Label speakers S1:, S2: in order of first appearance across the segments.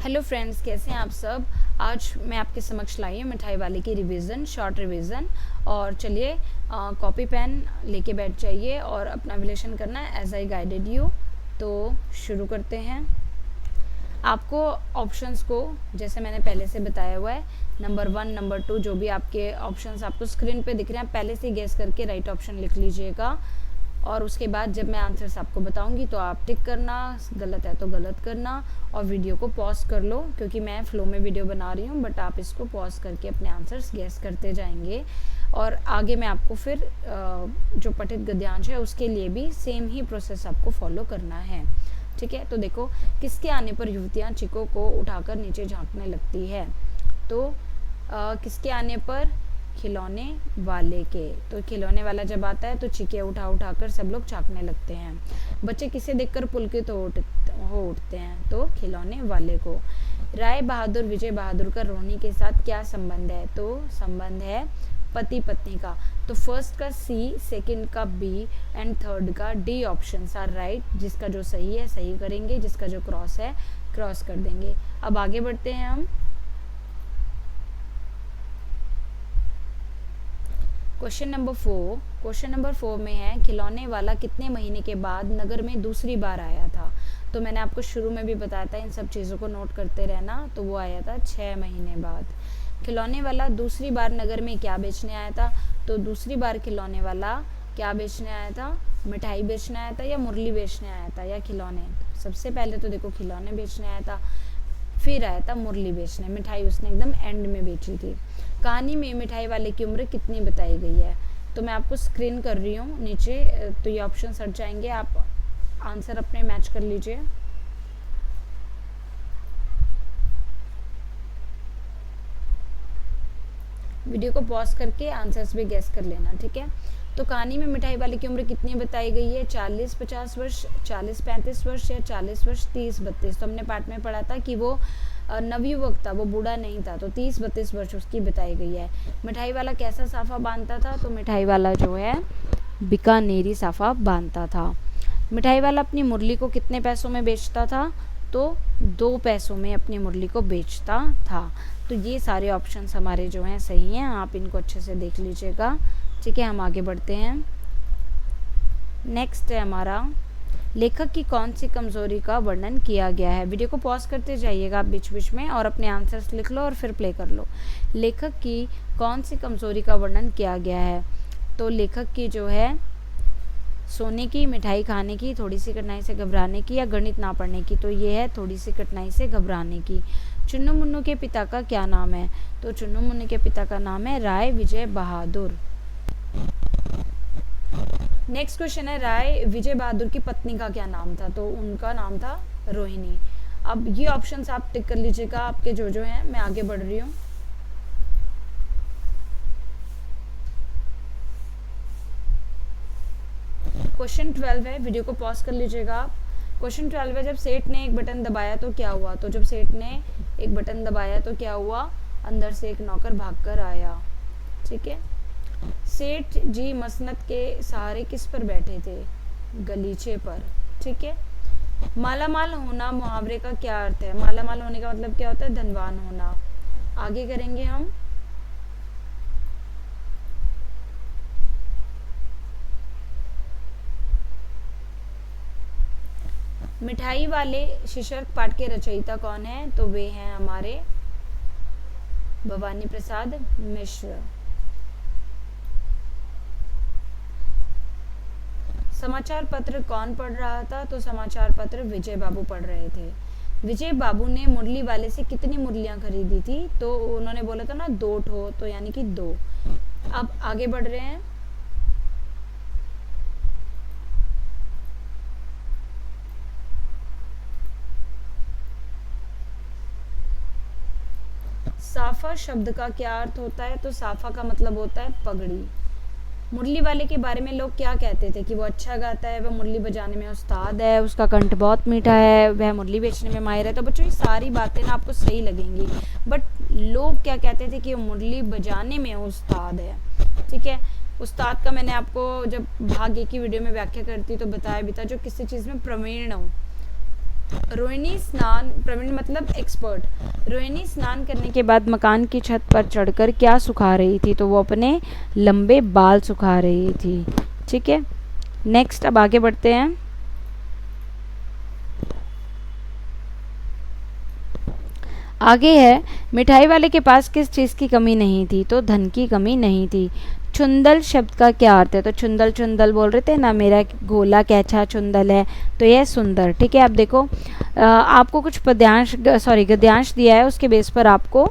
S1: Hello friends, कैसे हैं आप सब। आज मैं आपके समक्ष लाई हूँ मिठाई वाले की रिवीजन, शॉर्ट रिवीजन। और चलिए कॉपी पेन लेके बैठ जाइए और अपना रिविजन करना है एज आई गाइडेड यू। तो शुरू करते हैं। आपको ऑप्शंस को जैसे मैंने पहले से बताया हुआ है, नंबर 1 नंबर 2 जो भी आपके ऑप्शंस आपको स्क्रीन पे दिख रहे हैं, पहले से गेस करके राइट ऑप्शन लिख लीजिएगा। और उसके बाद जब मैं आंसर्स आपको बताऊंगी तो आप टिक करना, गलत है तो गलत करना, और वीडियो को पॉज कर लो क्योंकि मैं फ्लो में वीडियो बना रही हूँ, बट आप इसको पॉज करके अपने आंसर्स गेस करते जाएंगे। और आगे मैं आपको फिर जो पठित गद्यांश है उसके लिए भी सेम ही प्रोसेस आपको फॉलो करना है। ठीक है, तो देखो, किसके आने पर युवतियाँ चिको को उठाकर नीचे झांकने लगती है। तो किसके आने पर? खिलौने वाले के। तो खिलौने वाला जब आता है तो चिके उठा उठाकर सब लोग झांकने लगते हैं। बच्चे किसे देखकर पुलकित हो उठते हैं? तो खिलौने वाले को। राय बहादुर विजय बहादुर का रोहिणी के साथ क्या संबंध है? तो संबंध है पति पत्नी का। तो फर्स्ट का सी, सेकंड का बी एंड थर्ड का डी ऑप्शंस आर राइट। जिसका जो सही है सही करेंगे, जिसका जो क्रॉस है क्रॉस कर देंगे। अब आगे बढ़ते हैं हम। क्वेश्चन नंबर 4 में है, खिलौने वाला कितने महीने के बाद नगर में दूसरी बार आया था? तो मैंने आपको शुरू में भी बताया था, इन सब चीज़ों को नोट करते रहना। तो वो आया था 6 महीने बाद। खिलौने वाला दूसरी बार नगर में क्या बेचने आया था? तो दूसरी बार खिलौने वाला क्या बेचने आया था? मिठाई बेचने आया था या मुरली बेचने आया था या खिलौने? सबसे पहले तो देखो खिलौने बेचने आया था, फिर आया था मुरली बेचने। मिठाई उसने एकदम एंड में बेची थी। कहानी में मिठाई वाले की उम्र कितनी बताई गई है? तो मैं आपको स्क्रीन कर रही हूँ नीचे, तो ये ऑप्शन हट जाएंगे, आप आंसर अपने मैच कर लीजिए। वीडियो को पॉज करके आंसर्स भी गैस कर लेना, ठीक है। तो कहानी में मिठाई वाले की उम्र कितनी बताई गई है? 40-50 वर्ष, 40-35 वर्ष या 40 वर्ष, 30-32। तो हमने पाठ में पढ़ा था कि वो नवयुवक था, वो बूढ़ा नहीं था, तो 30-32 वर्ष उसकी बताई गई है। मिठाई वाला कैसा साफा बांधता था? तो मिठाई वाला जो है बीकानेरी साफा बांधता था। मिठाई वाला अपनी मुरली को कितने पैसों में बेचता था? तो 2 पैसों में अपनी मुरली को बेचता था। तो ये सारे ऑप्शंस हमारे जो हैं सही हैं, आप इनको अच्छे से देख लीजिएगा। ठीक है, हम आगे बढ़ते हैं। नेक्स्ट है हमारा, लेखक की कौन सी कमजोरी का वर्णन किया गया है? वीडियो को पॉज करते जाइएगा बीच बीच में और अपने आंसर्स लिख लो और फिर प्ले कर लो। लेखक की कौन सी कमजोरी का वर्णन किया गया है? तो लेखक की जो है सोने की, मिठाई खाने की, थोड़ी सी कठिनाई से घबराने की या गणित ना पढ़ने की। तो ये है थोड़ी सी कठिनाई से घबराने की। चुन्नू मुन्नू के पिता का क्या नाम है? तो चुन्नू मुन्नू के पिता का नाम है राय विजय बहादुर। नेक्स्ट क्वेश्चन है, राय विजय बहादुर की पत्नी का क्या नाम था? तो उनका नाम था रोहिणी। अब ये ऑप्शंस आप टिक कर लीजिएगा, आपके जो हैं। मैं आगे बढ़ रही हूँ। क्वेश्चन 12 है, वीडियो को पॉज कर लीजिएगा आप। क्वेश्चन 12 है, जब सेठ ने एक बटन दबाया तो क्या हुआ? तो जब सेठ ने एक बटन दबाया तो क्या हुआ? अंदर से एक नौकर भागकर आया। ठीक है। सेठ जी मसनद के सहारे किस पर बैठे थे? गलीचे पर। ठीक है। मालामाल होना मुहावरे का क्या अर्थ है? मालामाल होने का मतलब क्या होता है? धनवान होना। आगे करेंगे हम। मिठाई वाले शीर्षक पाठ के रचयिता कौन है? तो वे हैं हमारे भवानी प्रसाद मिश्र। समाचार पत्र कौन पढ़ रहा था? तो समाचार पत्र विजय बाबू पढ़ रहे थे। विजय बाबू ने मुरली वाले से कितनी मुरलियां खरीदी थी? तो उन्होंने बोला था ना 2 ठो, तो यानी कि 2। अब आगे बढ़ रहे हैं। साफा शब्द का क्या अर्थ होता है? तो साफा का मतलब होता है पगड़ी। मुरली वाले के बारे में लोग क्या कहते थे? कि वो अच्छा गाता है, वह मुरली बजाने में उस्ताद है, उसका कंठ बहुत मीठा है, वह मुरली बेचने में माहिर है। तो बच्चों ये सारी बातें ना आपको सही लगेंगी, बट लोग क्या कहते थे? कि वो मुरली बजाने में उस्ताद है। ठीक है। उस्ताद का मैंने आपको जब भाग 1 की वीडियो में व्याख्या करती तो बताया भी था, जो किसी चीज़ में प्रवीण हो। रोहिणी स्नान, प्रवीण मतलब एक्सपर्ट। रोहिणी स्नान करने के बाद मकान की छत पर चढ़कर क्या सुखा रही थी? तो वो अपने लंबे बाल सुखा रही थी। ठीक है, नेक्स्ट अब आगे बढ़ते हैं। आगे है, मिठाई वाले के पास किस चीज़ की कमी नहीं थी? तो धन की कमी नहीं थी। चुंदल शब्द का क्या अर्थ है? तो चुंदल चुंदल बोल रहे थे ना, मेरा गोला कैचा चुंदल है, तो यह सुंदर। ठीक है, अब देखो आपको कुछ पद्यांश गद्यांश दिया है, उसके बेस पर आपको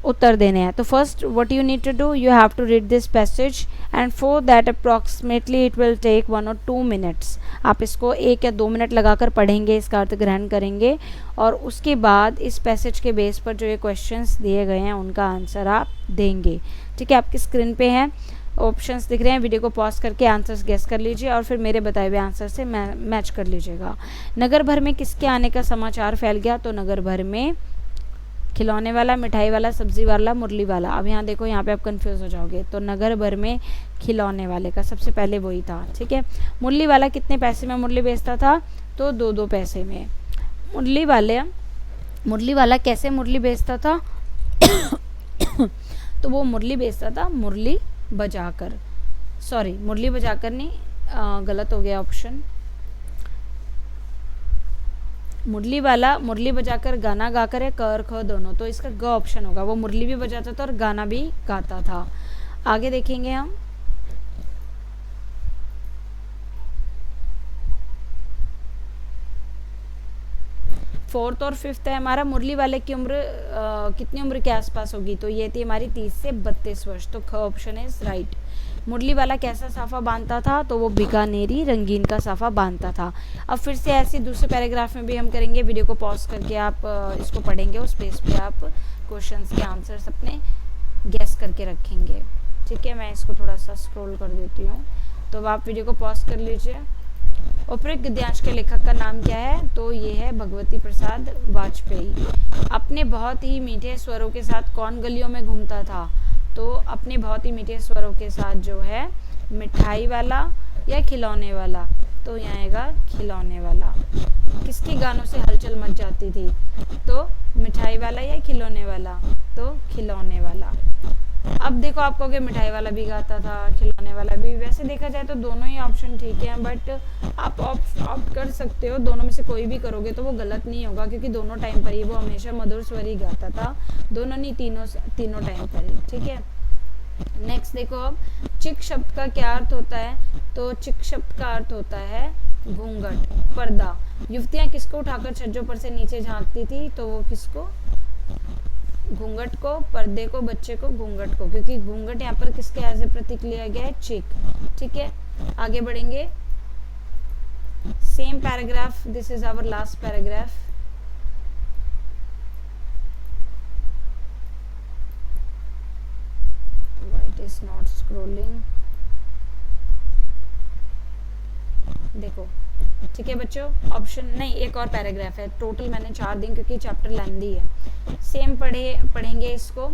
S1: उत्तर देने हैं। तो first what you need to do, you have to read this passage and for that approximately it will take 1 or 2 minutes। आप इसको 1 या 2 मिनट लगाकर पढ़ेंगे, इसका अर्थ ग्रहण करेंगे और उसके बाद इस पैसेज के बेस पर जो ये क्वेश्चंस दिए गए हैं उनका आंसर आप देंगे। ठीक है, आपकी स्क्रीन पे हैं ऑप्शंस दिख रहे हैं, वीडियो को पॉज करके आंसर्स गेस कर लीजिए और फिर मेरे बताए हुए आंसर से मैच कर लीजिएगा। नगर भर में किसके आने का समाचार फैल गया? तो नगर भर में खिलौने वाला, मिठाई वाला, सब्जी वाला, मुरली वाला। अब यहाँ देखो, यहाँ पे आप कंफ्यूज हो जाओगे। तो नगर भर में खिलौने वाले का सबसे पहले वही था। ठीक है, मुरली वाला कितने पैसे में मुरली बेचता था? तो 2-2 पैसे में। मुरली वाला कैसे मुरली बेचता था? तो वो मुरली बेचता था मुरली बजाकर, सॉरी मुरली बजाकर नहीं, गलत हो गया ऑप्शन। मुरली वाला मुरली बजाकर गाना गाकर है, क और ख दोनों, तो इसका ग ऑप्शन होगा। वो मुरली भी बजाता था और गाना भी गाता था। आगे देखेंगे हम। फोर्थ और फिफ्थ है हमारा, मुरली वाले की उम्र कितनी उम्र के आसपास होगी? तो ये थी हमारी 30 से 32 वर्ष, तो ख ऑप्शन इज राइट। मुरली वाला कैसा साफा बांधता था? तो वो बीकानेरी रंगीन का साफा बांधता था। अब फिर से ऐसे दूसरे पैराग्राफ में भी हम करेंगे, वीडियो को पॉज करके आप इसको पढ़ेंगे, उस पेज पे आप क्वेश्चंस के आंसर्स अपने गैस करके रखेंगे। ठीक है, मैं इसको थोड़ा सा स्क्रॉल कर देती हूँ, तो अब आप वीडियो को पॉज कर लीजिए। उपरोक्त गद्यांश के लेखक का नाम क्या है? तो ये है भगवती प्रसाद वाजपेयी। अपने बहुत ही मीठे स्वरों के साथ कौन गलियों में घूमता था? तो अपने बहुत ही मीठे स्वरों के साथ जो है मिठाई वाला या खिलौने वाला? तो यहाँ आएगा खिलौने वाला। किसके गानों से हलचल मच जाती थी? तो मिठाई वाला या खिलौने वाला? तो खिलौने वाला। अब देखो, आप कहोगे मिठाई वाला भी गाता था, खिलौने वाला भी। वैसे देखा जाए तो दोनों ही ऑप्शन ठीक है, बट आप ऑप्ट कर सकते हो, दोनों में से कोई भी करोगे तो वो गलत नहीं होगा, क्योंकि दोनों टाइम पर ही वो हमेशा मधुर स्वर ही गाता था, दोनों नहीं, तीनों टाइम पर ही। ठीक है, नेक्स्ट देखो, अब चिक शब्द का क्या अर्थ होता है? तो चिक शब्द का अर्थ होता है घूंघट, पर्दा। युवतियां किसको उठाकर छज्जों पर से नीचे झांकती थी? तो वो किसको? घूंघट को, पर्दे को, बच्चे को, घूंघट को, क्योंकि घूंघट यहाँ पर किसके एज ए प्रतीक लिया गया है? चिक। ठीक है, आगे बढ़ेंगे। Same paragraph, this is our last paragraph. It is not scrolling, देखो। ठीक है बच्चों, ऑप्शन नहीं, एक और पैराग्राफ है, टोटल मैंने 4 दिन, क्योंकि चैप्टर लेंथी है। सेम पढ़ेंगे इसको।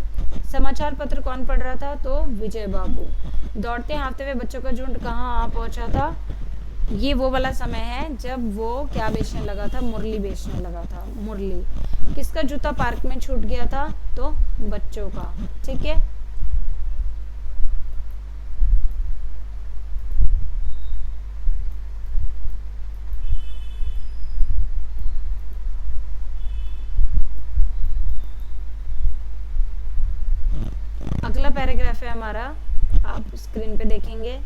S1: समाचार पत्र कौन पढ़ रहा था? तो विजय बाबू। दौड़ते हाँफते हुए बच्चों का झुंड कहाँ आ पहुंचा था? ये वो वाला समय है जब वो क्या बेचने लगा था? मुरली बेचने लगा था, मुरली। किसका जूता पार्क में छूट गया था? तो बच्चों का। ठीक है, अगला पैराग्राफ है हमारा, आप स्क्रीन पे देखेंगे।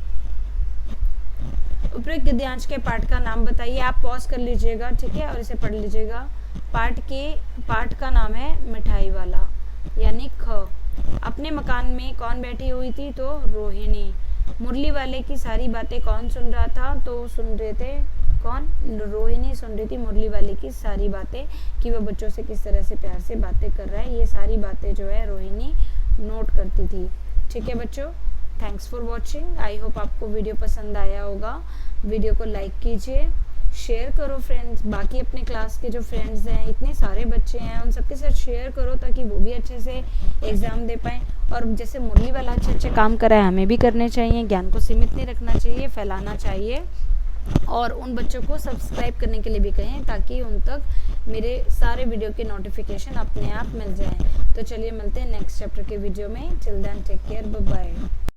S1: उपरोक्त गद्यांश के पाठ का नाम बताइए। आप पॉज कर लीजिएगा, ठीक है, और इसे पढ़ लीजिएगा। पाठ का नाम है मिठाई वाला, यानी ख। अपने मकान में कौन बैठी हुई थी? तो रोहिणी। मुरली वाले की सारी बातें कौन सुन रहा था? तो सुन रहे थे कौन? रोहिणी सुन रही थी मुरली वाले की सारी बातें, कि वह बच्चों से किस तरह से प्यार से बातें कर रहा है। ये सारी बातें जो है रोहिणी नोट करती थी। ठीक है बच्चों, thanks for watching. I hope आपको वीडियो पसंद आया होगा। वीडियो को लाइक कीजिए, शेयर करो फ्रेंड्स, बाकी अपने क्लास के जो फ्रेंड्स हैं, इतने सारे बच्चे हैं, उन सबके साथ शेयर करो, ताकि वो भी अच्छे से एग्ज़ाम दे पाएँ। और जैसे मुरली वाला अच्छे अच्छे काम कर रहा है, हमें भी करने चाहिए। ज्ञान को सीमित नहीं रखना चाहिए, फैलाना चाहिए। और उन बच्चों को सब्सक्राइब करने के लिए भी कहें ताकि उन तक मेरे सारे वीडियो के नोटिफिकेशन अपने आप मिल जाएं। तो चलिए मिलते हैं नेक्स्ट चैप्टर के वीडियो में। Till then take care, bye bye.